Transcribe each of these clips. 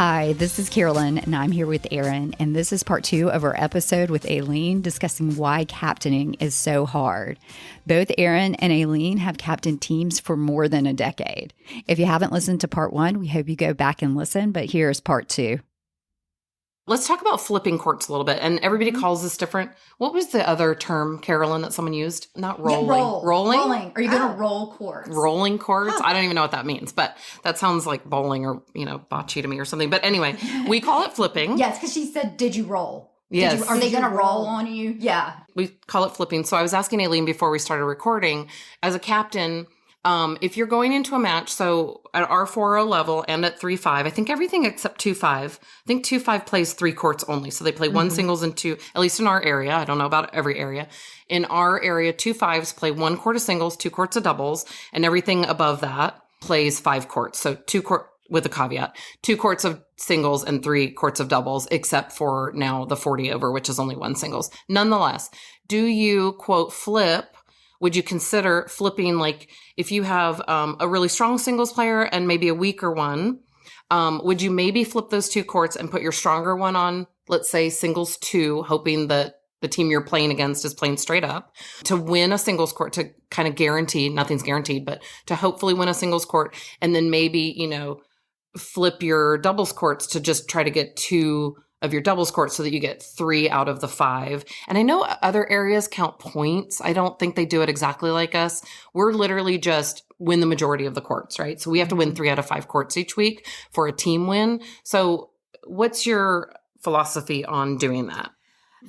Hi, this is Carolyn, and I'm here with Erin, and this is part 2 of our episode with Aileen discussing why captaining is so hard. Both Erin and Aileen have captained teams for more than a decade. If you haven't listened to part 1, we hope you go back and listen, but here's part 2. Let's talk about flipping courts a little bit. And everybody calls this different. What was the other term, Carolyn, that someone used? Not rolling. Yeah, Rolling? Are you going to roll courts? Rolling courts? I don't even know what that means, but that sounds like bowling or, bocce to me or something. But anyway, we call it flipping. Yes, because she said, did you roll? Yes. Are they going to roll on you? Yeah. We call it flipping. So I was asking Aileen before we started recording, as a captain, if you're going into a match, so at our 4-0 level and at 3-5, I think everything except 2-5, I think 2-5 plays 3 courts only. So they play one singles and 2, at least in our area. I don't know about every area. In our area, 2-5s play 1 court of singles, 2 courts of doubles, and everything above that plays 5 courts. So 2 court with a caveat, 2 courts of singles and 3 courts of doubles, except for now the 40 over, which is only 1 singles. Nonetheless, do you, quote, flip? Would you consider flipping, like if you have a really strong singles player and maybe a weaker one, would you maybe flip those 2 courts and put your stronger one on, let's say singles 2, hoping that the team you're playing against is playing straight up, to win a singles court, to kind of guarantee, nothing's guaranteed, but to hopefully win a singles court, and then maybe, flip your doubles courts to just try to get 2 of your doubles courts so that you get 3 out of the 5. And I know other areas count points. I don't think they do it exactly like us. We're literally just win the majority of the courts, right? So we have to win 3 out of 5 courts each week for a team win. So what's your philosophy on doing that?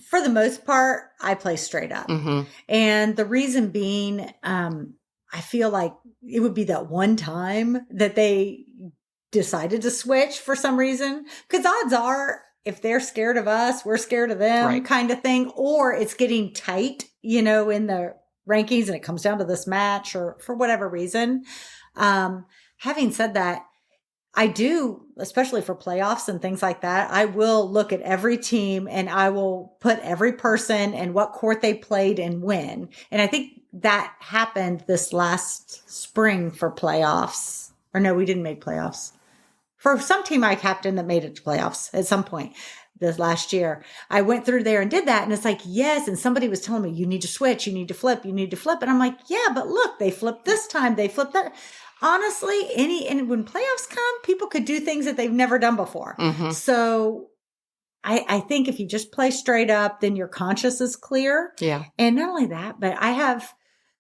For the most part, I play straight up. And the reason being, I feel like it would be that one time that they decided to switch for some reason. Because odds are, if they're scared of us, we're scared of them, kind of thing. Or it's getting tight, in the rankings and it comes down to this match or for whatever reason. Having said that, I do, especially for playoffs and things like that, I will look at every team and I will put every person and what court they played and when. And I think that happened this last spring for playoffs. Or no, we didn't make playoffs. For some team I captained that made it to playoffs at some point this last year. I went through there and did that. And it's like, yes. And somebody was telling me, you need to switch, you need to flip, you need to flip. And I'm like, yeah, but look, they flipped this time. They flipped that. Honestly, and when playoffs come, people could do things that they've never done before. So I think if you just play straight up, then your conscience is clear. Yeah. And not only that, but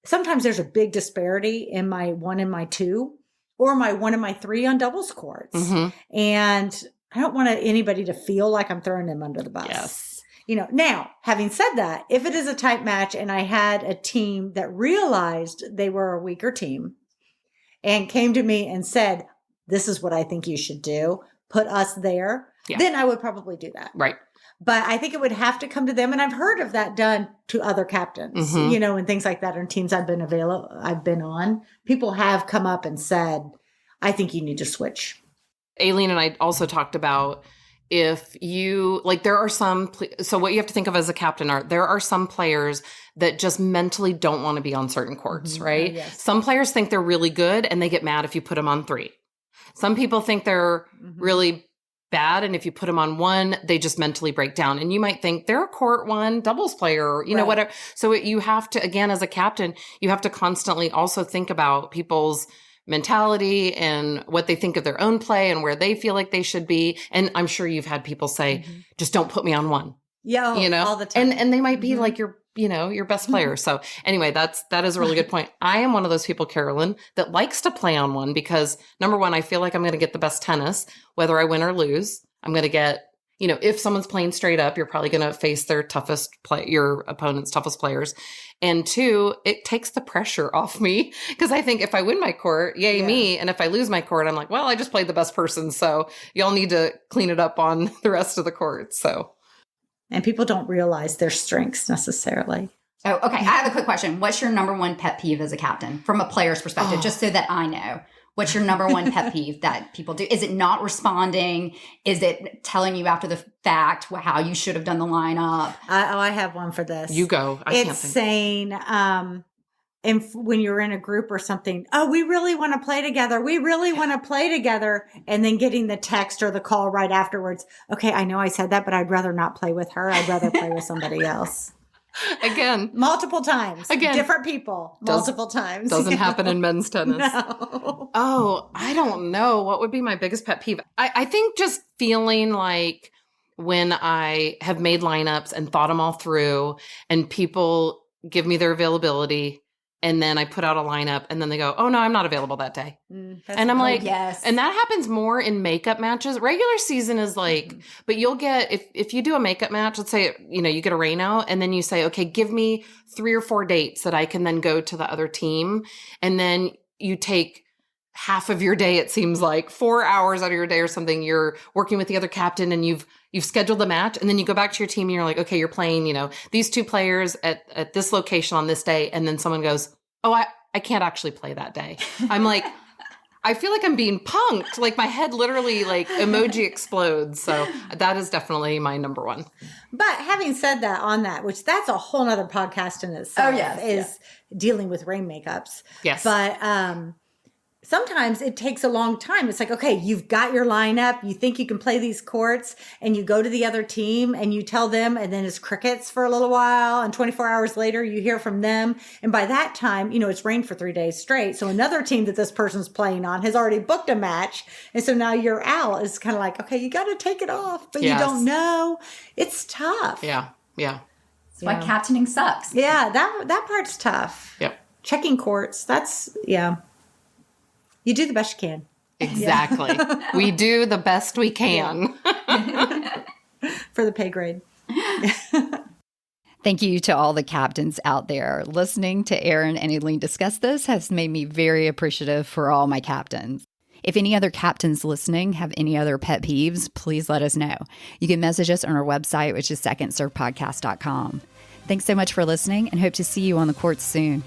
sometimes there's a big disparity in my 1 and my 2. Or my 1 and my 3 on doubles courts. And I don't want anybody to feel like I'm throwing them under the bus. Yes. Now, having said that, if it is a tight match and I had a team that realized they were a weaker team and came to me and said, this is what I think you should do, put us there, then I would probably do that. Right. But I think it would have to come to them. And I've heard of that done to other captains, and things like that. And teams I've been on. People have come up and said, I think you need to switch. Aileen and I also talked about if you, there are some, so what you have to think of as a captain there are some players that just mentally don't want to be on certain courts, right? Yes. Some players think they're really good and they get mad if you put them on 3. Some people think they're really bad, and if you put them on 1, they just mentally break down. And you might think they're a court 1 doubles player, or, know, whatever. So you have to, again, as a captain, you have to constantly also think about people's mentality and what they think of their own play and where they feel like they should be. And I'm sure you've had people say, just don't put me on 1. Yeah, all the time. And they might be like your best player. So anyway, that is a really good point. I am one of those people, Carolyn, that likes to play on 1 because number 1, I feel like I'm going to get the best tennis, whether I win or lose. I'm going to get, if someone's playing straight up, you're probably going to face your opponent's toughest players. And 2, it takes the pressure off me because I think if I win my court, yay me. And if I lose my court, I'm like, well, I just played the best person. So y'all need to clean it up on the rest of the court. So. And people don't realize their strengths necessarily. Oh, okay. I have a quick question. What's your number 1 pet peeve as a captain from a player's perspective, just so that I know? What's your number 1 pet peeve that people do? Is it not responding? Is it telling you after the fact how you should have done the lineup? I have one for this. You go. It's saying, And when you're in a group or something, oh, we really want to play together. We really want to play together. And then getting the text or the call right afterwards. Okay, I know I said that, but I'd rather not play with her. I'd rather play with somebody else. Again. Multiple times. Again. Different people. Multiple times. Doesn't happen in men's tennis. No. Oh, I don't know. What would be my biggest pet peeve? I think just feeling like when I have made lineups and thought them all through and people give me their availability and then I put out a lineup and then they go, oh no, I'm not available that day. And I'm like, yes. And that happens more in makeup matches. Regular season is like, but you'll get, if you do a makeup match, let's say, you get a rain out and then you say, okay, give me 3 or 4 dates that I can then go to the other team. And then you take half of your day, it seems like 4 hours out of your day or something, you're working with the other captain and you've scheduled the match and then you go back to your team and you're like, okay, you're playing, these 2 players at this location on this day. And then someone goes, oh, I can't actually play that day. I'm like, I feel like I'm being punked. Like my head literally emoji explodes. So that is definitely my number one. But having said that on that, which that's a whole nother podcast in itself, is dealing with rain makeups. Yes. But sometimes it takes a long time. It's like, okay, you've got your lineup. You think you can play these courts and you go to the other team and you tell them and then it's crickets for a little while. And 24 hours later, you hear from them. And by that time, it's rained for 3 days straight. So another team that this person's playing on has already booked a match. And so now you're out. It's kind of like, okay, you got to take it off, but you don't know. It's tough. Yeah. Yeah. That's why captaining sucks. Yeah. That part's tough. Yep. Checking courts. That's, You do the best you can. Exactly. We do the best we can. For the pay grade. Thank you to all the captains out there. Listening to Erin and Aileen discuss this has made me very appreciative for all my captains. If any other captains listening have any other pet peeves, please let us know. You can message us on our website, which is secondservepodcast.com. Thanks so much for listening and hope to see you on the courts soon.